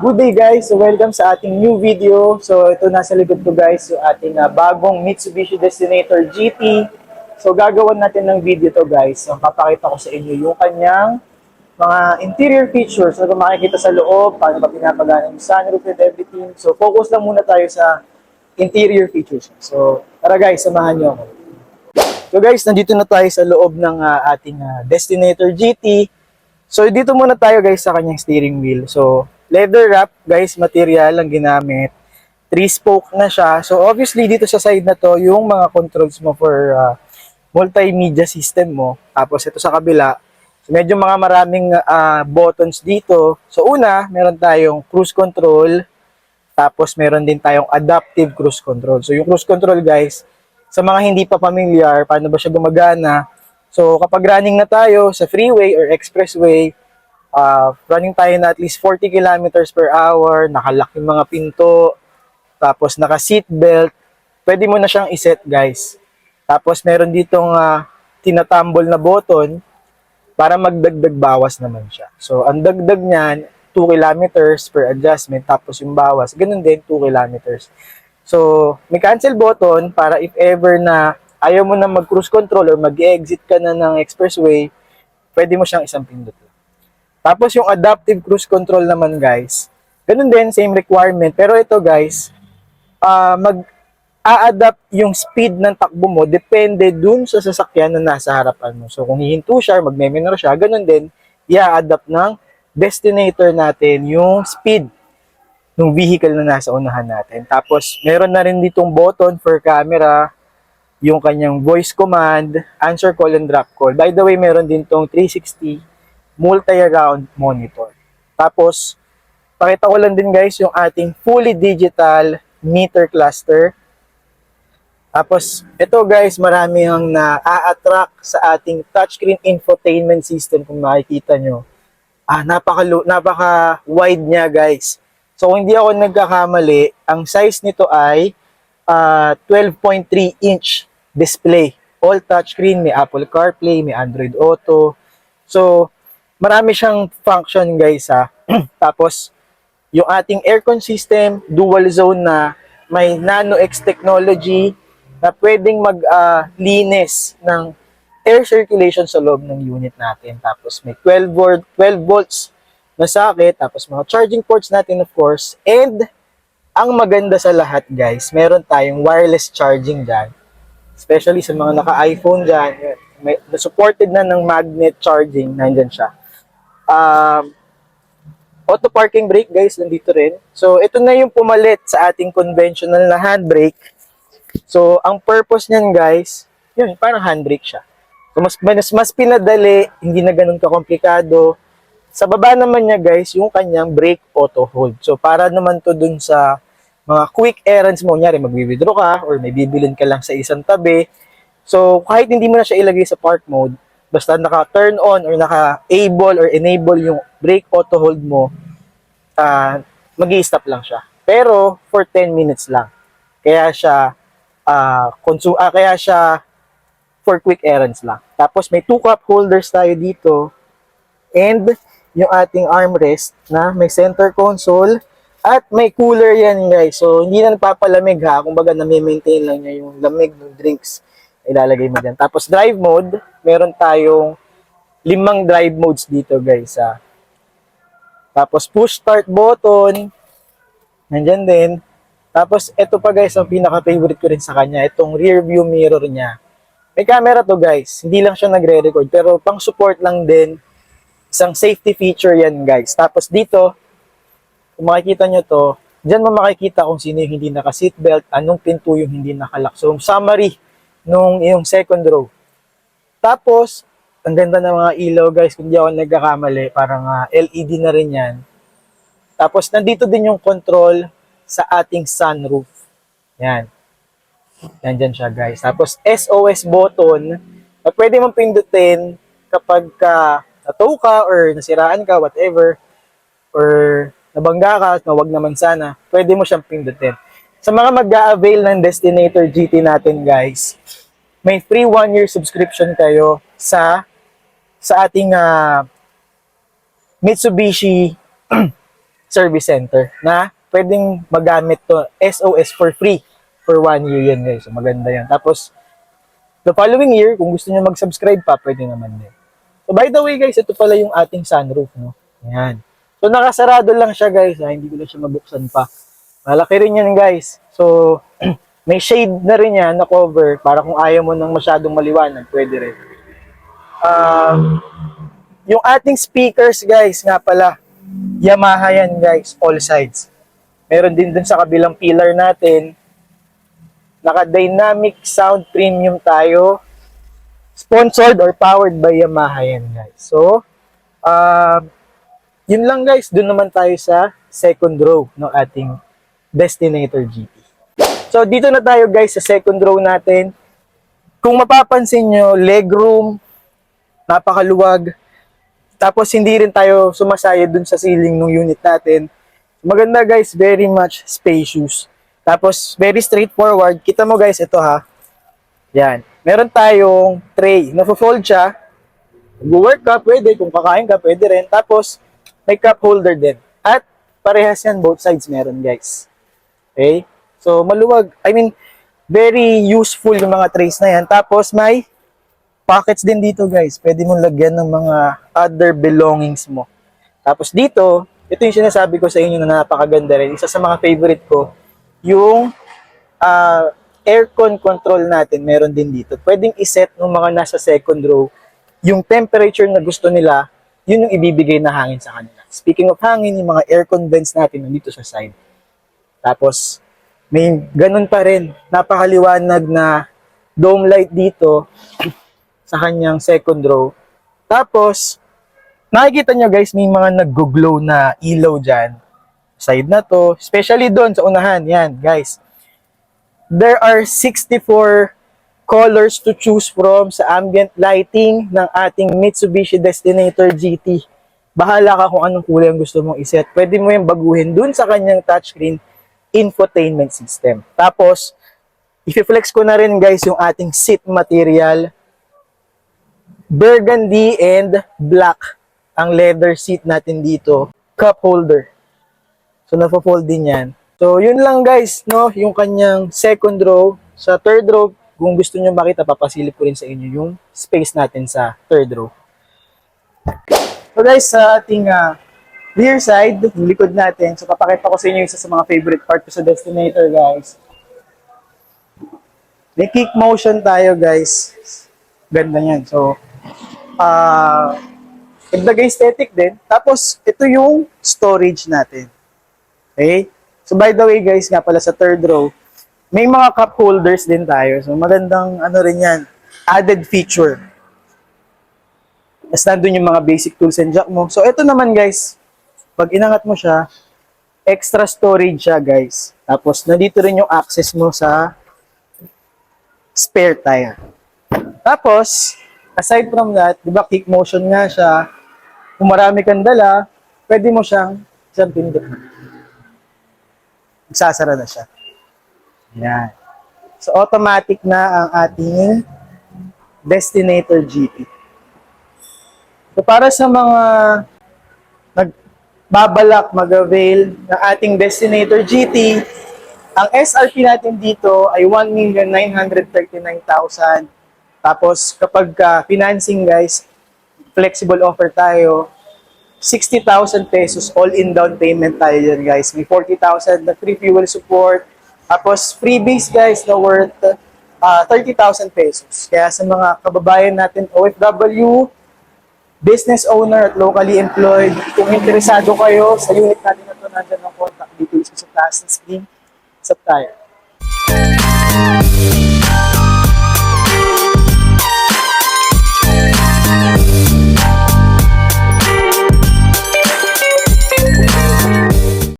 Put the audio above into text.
Good day guys! So welcome sa ating new video. So ito nasa likod ko guys yung ating bagong Mitsubishi Destinator GT. So gagawin natin ng video to guys. So papakita ko sa inyo yung kanyang mga interior features na makikita sa loob, paano ba pinapagana yung sunroof and everything. So focus lang muna tayo sa interior features. So tara guys, samahan nyo ako. So guys, nandito na tayo sa loob ng ating Destinator GT. So dito muna tayo guys sa kanyang steering wheel. So leather wrap guys, material ang ginamit. 3-spoke na siya. So obviously dito sa side na to, yung mga controls mo for multimedia system mo. Tapos ito sa kabila, so medyo mga maraming buttons dito. So una, meron tayong cruise control. Tapos meron din tayong adaptive cruise control. So yung cruise control guys, sa mga hindi pa familiar, paano ba siya gumagana? So kapag running na tayo sa freeway or expressway, running tayo na at least 40 kilometers per hour, nakalock yung mga pinto, tapos naka-seatbelt, pwede mo na siyang iset guys. Tapos meron ditong tinatambol na button para magdagdag bawas naman siya. So ang dagdag niyan, 2 kilometers per adjustment, tapos yung bawas, ganun din 2 kilometers. So, may cancel button para if ever na ayaw mo na mag-cruise control or mag-exit ka na ng expressway, pwede mo siyang isang pindot lang. Tapos yung adaptive cruise control naman guys, ganun din, same requirement. Pero ito guys, mag-a-adapt yung speed ng takbo mo depende dun sa sasakyan na nasa harapan mo. So kung hihinto siya, magme-minor siya, ganun din, i-a-adapt ng destinator natin yung speed ng vehicle na nasa unahan natin. Tapos, meron na rin ditong button for camera, yung kanyang voice command, answer call and drop call. By the way, meron din tong 360 multi-round monitor. Tapos, pakita ko lang din guys yung ating fully digital meter cluster. Tapos, ito guys, marami ang na-attract sa ating touchscreen infotainment system kung makikita nyo. Napaka-wide niya guys. So, kung hindi ako nagkakamali, ang size nito ay 12.3 inch display. All touchscreen, may Apple CarPlay, may Android Auto. So, marami siyang function guys ha. Tapos, yung ating aircon system, dual zone na may Nano-X technology na pwedeng maglinis ng air circulation sa loob ng unit natin. Tapos, may 12 volts na socket, tapos mga charging ports natin of course, and ang maganda sa lahat guys, meron tayong wireless charging dyan, especially sa mga naka-iPhone dyan, supported na ng magnet charging, nandyan siya. Auto parking brake guys, nandito rin. So ito na yung pumalit sa ating conventional na handbrake. So ang purpose niyan guys, yun, parang handbrake siya. So mas pinadali, hindi na ganun kakomplikado. Sa baba naman niya guys, yung kanyang brake auto hold. So para naman to dun sa mga quick errands mo, nyari magwi-withdraw ka or may bibilin ka lang sa isang tabi. So kahit hindi mo na siya ilagay sa park mode, basta naka-turn on or naka-able or enable yung brake auto hold mo, mag-i-stop lang siya. Pero for 10 minutes lang. Kaya siya kaya siya for quick errands lang. Tapos may 2 cup holders tayo dito and yung ating armrest na may center console at may cooler yan guys. So hindi na nagpapalamig ha, kumbaga na-maintain lang niya yung lamig ng drinks ilalagay mo dyan. Tapos drive mode, meron tayong 5 drive modes dito guys ha. Tapos push start button, nandyan din. Tapos ito pa guys, ang pinaka-favorite ko rin sa kanya, itong rear view mirror niya. May camera to guys, hindi lang siya nagre-record pero pang support lang din. Isang safety feature yan guys. Tapos dito, kung makikita nyo to, dyan mo makikita kung sino yung hindi naka-seatbelt, anong pinto yung hindi nakalock. So, summary nung yung second row. Tapos, ang ganda ng mga ilaw guys, kung di ako nagkakamali, parang LED na rin yan. Tapos, nandito din yung control sa ating sunroof. Yan. Nandyan siya guys. Tapos, SOS button, na pwede mong pindutin kapag natow ka or nasiraan ka, whatever, or nabangga ka, na wag naman sana, pwede mo siyang pindutin. Sa mga mag-a-avail ng Destinator GT natin guys, may free 1-year subscription kayo sa ating Mitsubishi service center na pwedeng magamit to SOS for free for 1 year yan guys. So maganda yan. Tapos the following year, kung gusto niyo mag-subscribe pa, pwede naman din. So by the way guys, ito pala yung ating sunroof, no? Yan. So nakasarado lang siya guys, ha? Hindi ko na siya mabuksan pa. Malaki rin yan guys. So may shade na rin yan na cover para kung ayaw mo nang masyadong maliwanag, pwede rin. Yung ating speakers guys, nga pala, Yamaha yan guys, all sides. Meron din dun sa kabilang pillar natin. Naka-dynamic sound premium tayo. Sponsored or powered by Yamaha yan guys. So, yun lang guys. Dun naman tayo sa second row ng ating Destinator GT. So, dito na tayo guys sa second row natin. Kung mapapansin nyo, legroom, napakaluwag. Tapos hindi rin tayo sumasayad dun sa ceiling ng unit natin. Maganda guys, very much spacious. Tapos very straightforward. Kita mo guys, ito ha. Yan. Meron tayong tray. Nafo-fold siya. Mag-work ka, pwede. Kung kakain ka, pwede rin. Tapos may cup holder din. At parehas yan, both sides meron guys. Okay? So maluwag. I mean, very useful yung mga trays na yan. Tapos may pockets din dito guys. Pwede mong lagyan ng mga other belongings mo. Tapos dito, ito yung sinasabi ko sa inyo na napakaganda rin. Isa sa mga favorite ko, yung aircon control natin, meron din dito. Pwedeng iset ng mga nasa second row, yung temperature na gusto nila, yun yung ibibigay na hangin sa kanila. Speaking of hangin, yung mga aircon vents natin nandito sa side. Tapos, may ganun pa rin. Napakaliwanag na dome light dito sa kanyang second row. Tapos, nakikita nyo guys, may mga nag-glow na ilaw dyan. Side na to. Especially doon sa unahan. Yan, guys. There are 64 colors to choose from sa ambient lighting ng ating Mitsubishi Destinator GT. Bahala ka kung anong kulay ang gusto mong iset. Pwede mo yung baguhin doon sa kanyang touchscreen infotainment system. Tapos, i-flex ko na rin guys yung ating seat material. Burgundy and black ang leather seat natin dito. Cup holder. So, nafo-fold din yan. So, yun lang guys, no? Yung kanyang second row. Sa third row, kung gusto nyo makita, papasilip ko rin sa inyo yung space natin sa third row. So guys, sa ating rear side, yung likod natin, so papakita ko sa inyo isa sa mga favorite part ko sa Destinator guys. May kick motion tayo guys. Ganda yan. So, nagdagay aesthetic din. Tapos, ito yung storage natin. Okay? So, by the way guys, nga pala sa third row, may mga cup holders din tayo. So, magandang ano rin yan, added feature. Tapos, nandun yung mga basic tools and jack mo. So, ito naman guys, pag inangat mo siya, extra storage siya guys. Tapos, nandito rin yung access mo sa spare tire. Tapos, aside from that, di ba kick motion nga siya, kung marami kang dala, pwede mo siyang isang pindot. Magsasara na siya. Yan. So, automatic na ang ating Destinator GT. So, para sa mga nagbabalak mag-avail ng ating Destinator GT, ang SRP natin dito ay 1,939,000. Tapos, kapag financing guys, flexible offer tayo, 60,000 pesos all-in down payment tayo dyan guys. May 40,000 na free fuel support. Tapos, freebies guys na worth 30,000 pesos. Kaya sa mga kababayan natin, OFW, business owner at locally employed, kung interesado kayo sa unit natin na ito, nandyan ang contact dito sa taas ng screen. Sa tayo.